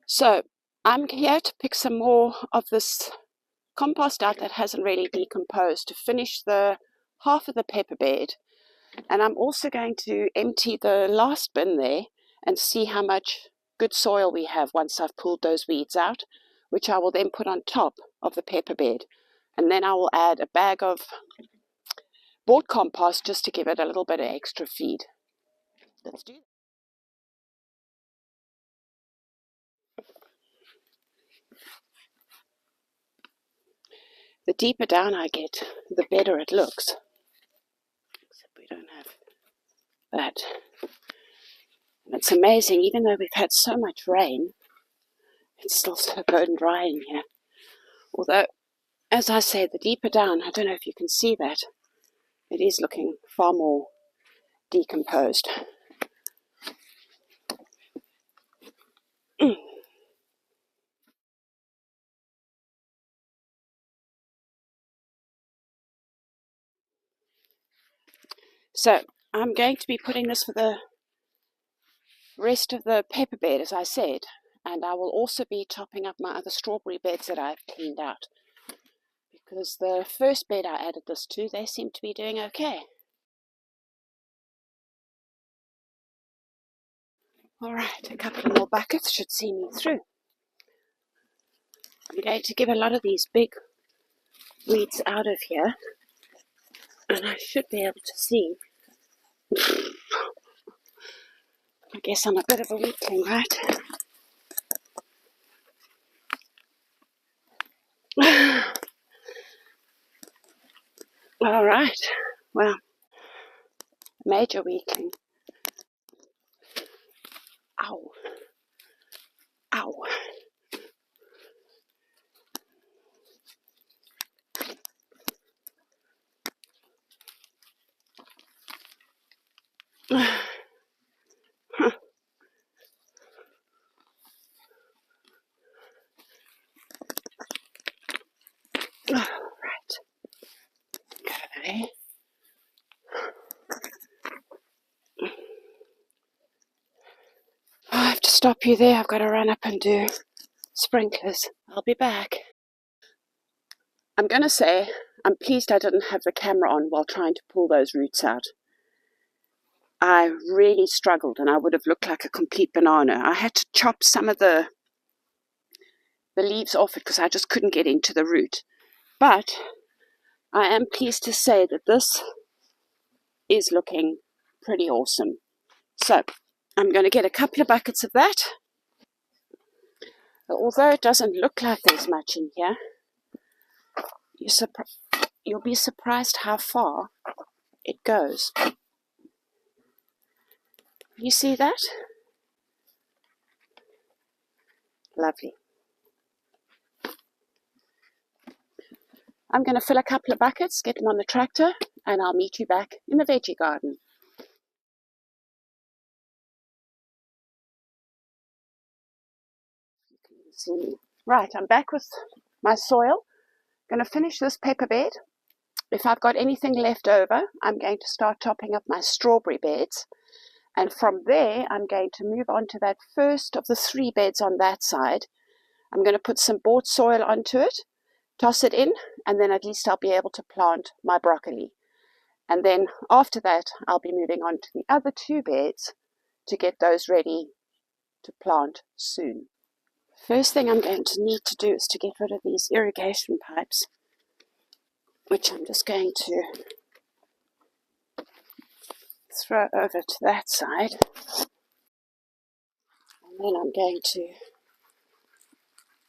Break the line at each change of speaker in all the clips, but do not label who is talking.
So I'm here to pick some more of this compost out that hasn't really decomposed to finish the half of the pepper bed. And I'm also going to empty the last bin there and see how much good soil we have once I've pulled those weeds out, which I will then put on top of the pepper bed. And then I will add a bag of bought compost just to give it a little bit of extra feed. Let's do that. The deeper down I get, the better it looks. Except we don't have that. And it's amazing, even though we've had so much rain, it's still so bone dry in here. Although, as I say, the deeper down, I don't know if you can see that, it is looking far more decomposed. So I'm going to be putting this for the rest of the pepper bed, as I said, and I will also be topping up my other strawberry beds that I've cleaned out, because the first bed I added this to, they seem to be doing okay. Alright, a couple of more buckets should see me through. I'm going to give a lot of these big weeds out of here, and I should be able to see. I guess I'm a bit of a weakling, right? Alright, well, major weakling. Ow. Ow. Alright. Okay. I have to stop you there. I've got to run up and do sprinklers. I'll be back. I'm going to say I'm pleased I didn't have the camera on while trying to pull those roots out. I really struggled and I would have looked like a complete banana. I had to chop some of the leaves off it because I just couldn't get into the root. But I am pleased to say that this is looking pretty awesome. So I'm going to get a couple of buckets of that. Although it doesn't look like there's much in here, you'll be surprised how far it goes. You see that? Lovely. I'm going to fill a couple of buckets, get them on the tractor, and I'll meet you back in the veggie garden. You can see me. Right, I'm back with my soil. I'm going to finish this pepper bed. If I've got anything left over, I'm going to start topping up my strawberry beds. And from there, I'm going to move on to that first of the 3 beds on that side. I'm going to put some bought soil onto it, toss it in, and then at least I'll be able to plant my broccoli. And then after that, I'll be moving on to the other 2 beds to get those ready to plant soon. First thing I'm going to need to do is to get rid of these irrigation pipes, which I'm just going to throw over to that side. And then I'm going to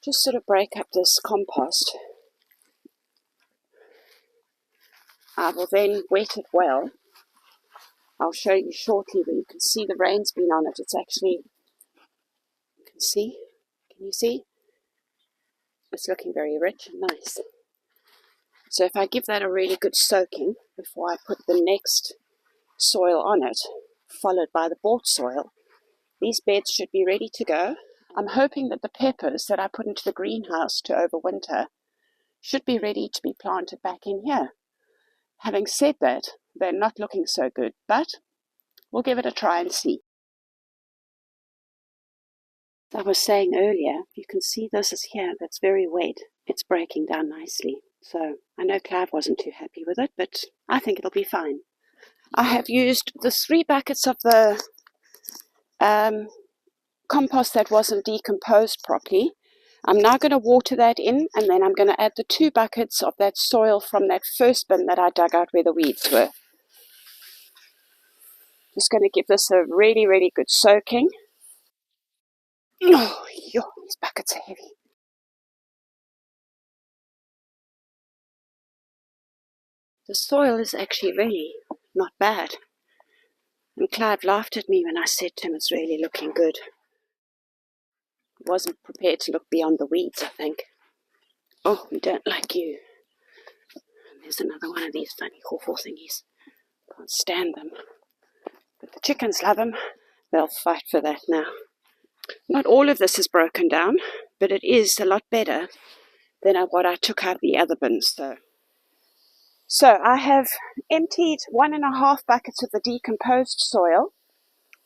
just sort of break up this compost. I will then wet it well. I'll show you shortly where you can see the rain's been on it. It's actually, you can see, can you see? It's looking very rich and nice. So if I give that a really good soaking before I put the next soil on it, followed by the bought soil, these beds should be ready to go. I'm hoping that the peppers that I put into the greenhouse to overwinter should be ready to be planted back in here. Having said that, they're not looking so good, but we'll give it a try and see. I was saying earlier, you can see this is here, that's very wet. It's breaking down nicely. So I know Clive wasn't too happy with it, but I think it'll be fine. I have used the 3 buckets of the compost that wasn't decomposed properly. I'm now going to water that in, and then I'm going to add the 2 buckets of that soil from that first bin that I dug out where the weeds were. Just going to give this a really, really good soaking. Oh, these buckets are heavy. The soil is actually really not bad. And Clive laughed at me when I said to him it's really looking good. He wasn't prepared to look beyond the weeds, I think. Oh, we don't like you. And there's another one of these funny haw-haw thingies. Can't stand them. But the chickens love them. They'll fight for that now. Not all of this is broken down, but it is a lot better than what I took out of the other bins. So I have emptied 1.5 buckets of the decomposed soil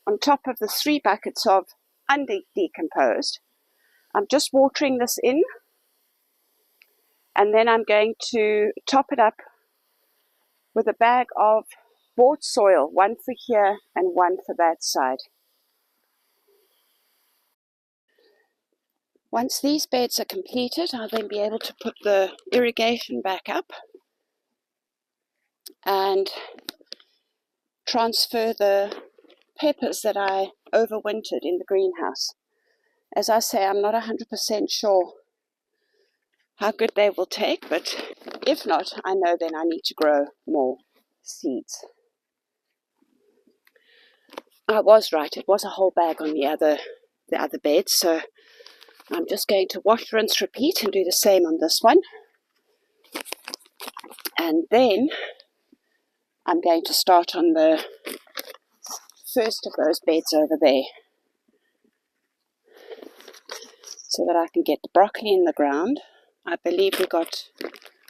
on top of the 3 buckets of undecomposed. I'm just watering this in, and then I'm going to top it up with a bag of bought soil, 1 for here and 1 for that side. Once these beds are completed, I'll then be able to put the irrigation back up and transfer the peppers that I overwintered in the greenhouse. As I say, I'm not 100% sure how good they will take, but if not, I know then I need to grow more seeds. I was right, it was a whole bag on the other bed, so I'm just going to wash, rinse, repeat and do the same on this one. And then I'm going to start on the first of those beds over there so that I can get the broccoli in the ground. I believe we got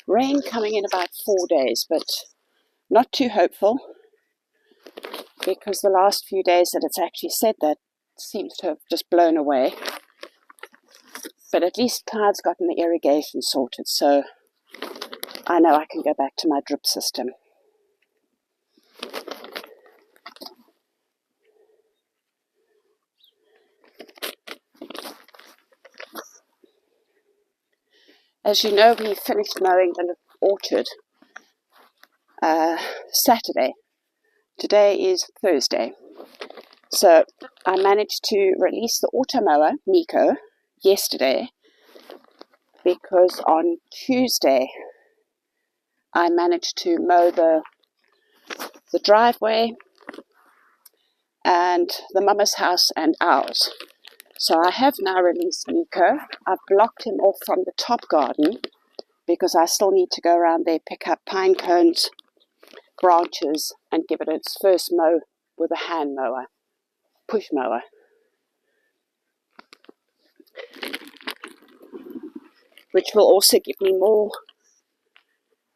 rain coming in about 4 days, but not too hopeful because the last few days that it's actually said that seems to have just blown away. But at least Clive's gotten the irrigation sorted, so I know I can go back to my drip system. As you know, we finished mowing the orchard Saturday. Today is Thursday. So I managed to release the automower, Nico, yesterday because on Tuesday I managed to mow the driveway and the mama's house and ours. So I have now released Nico. I've blocked him off from the top garden because I still need to go around there, pick up pine cones, branches, and give it its first mow with a hand mower, push mower. Which will also give me more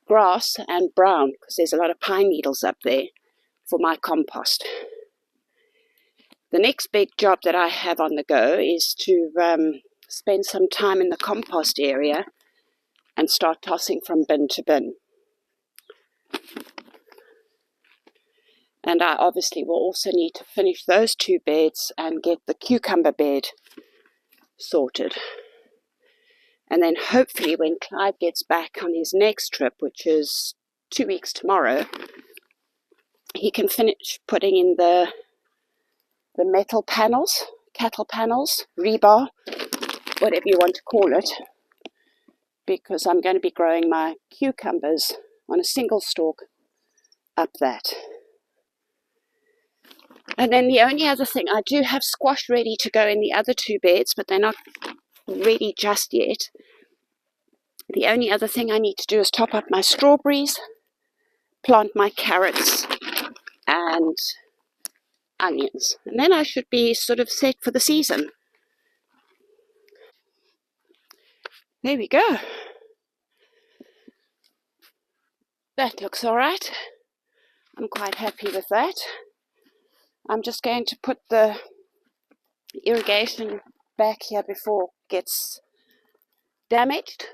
grass and brown because there's a lot of pine needles up there for my compost. The next big job that I have on the go is to spend some time in the compost area and start tossing from bin to bin. And I obviously will also need to finish those 2 beds and get the cucumber bed sorted. And then hopefully when Clive gets back on his next trip, which is 2 weeks tomorrow, he can finish putting in the metal panels, cattle panels, rebar, whatever you want to call it, because I'm going to be growing my cucumbers on a single stalk up that. And then the only other thing, I do have squash ready to go in the other 2 beds, but they're not ready just yet. The only other thing I need to do is top up my strawberries, plant my carrots and onions. And then I should be sort of set for the season. There we go. That looks all right. I'm quite happy with that. I'm just going to put the irrigation back here before it gets damaged.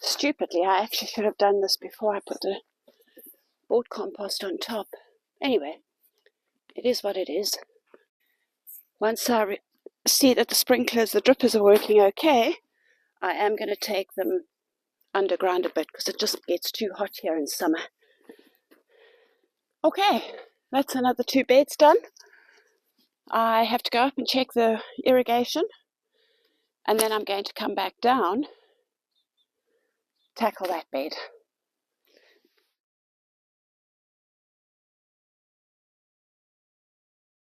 Stupidly, I actually should have done this before I put the board compost on top. Anyway, it is what it is. Once I see that the sprinklers, the drippers are working okay, I am going to take them underground a bit because it just gets too hot here in summer. Okay, that's another 2 beds done. I have to go up and check the irrigation, and then I'm going to come back down, tackle that bed.